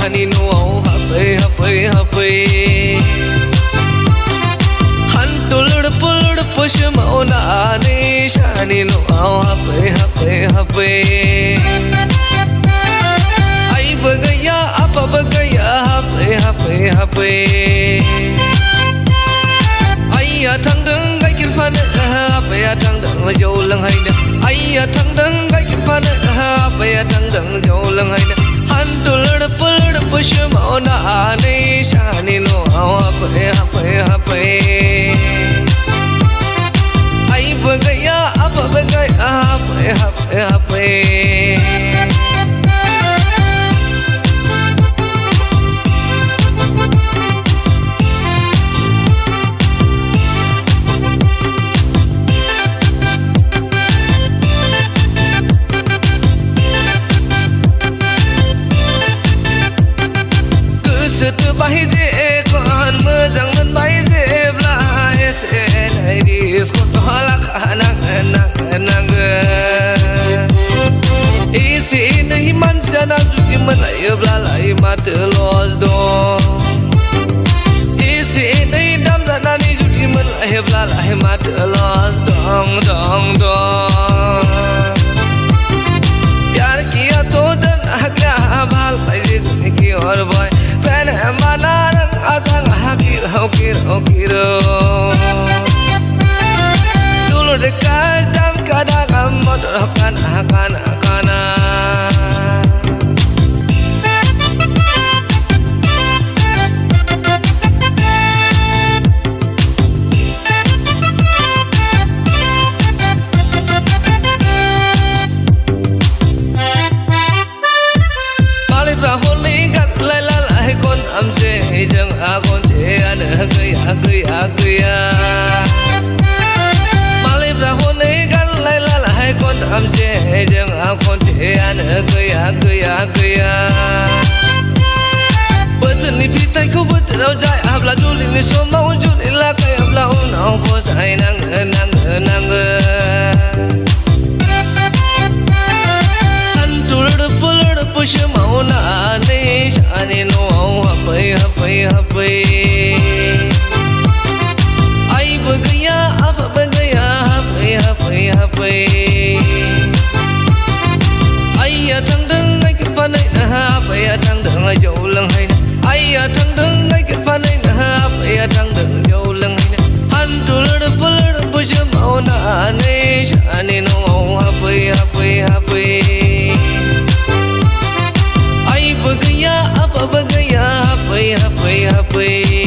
shani no happy Hantul pulur push mauna ni shani no happy Ai bagaya apa bagaya happy Ai thang đứng gai kin phan happy thang đứng dâu lăng hay nè Ai thang đứng gai kin phan happy thang đứng dâu lăng hay nè Hantul pulur push mauna ni shani no happy Ai bagaya apa bagaya happy Setu bahi je kon mejang men bahi je bla se nai dis ko to halak nang isi nahi man sana juki man ay bla lai mat los do isi nahi dam sana ni juki man ay bla lai mat los dong प्यार किया तो दन क्या भाल पैसे दुनिया की और बोय पहने माना रंग आतंग हाकिरो dulu dekat jam kadang motor kana Jeng akon je ana gaya Malib rahon ne gan lai la hai kon am je jeng akon je ana gaya Betul ni pitai ku betul rau jai abla juli ni so mau juli la kai abla unau pos ai nang Antul pulur push mauna ne shani no happy Ai bagaya apa bagaya happy Ai thang đứng ngay cái phan này happy thang đứng dâu lăng hay Ai thang đứng ngay cái phan này happy thang đứng dâu lăng hay Hantul pulur push mauna ne shani no happy Ai bagaya apa bagaya happy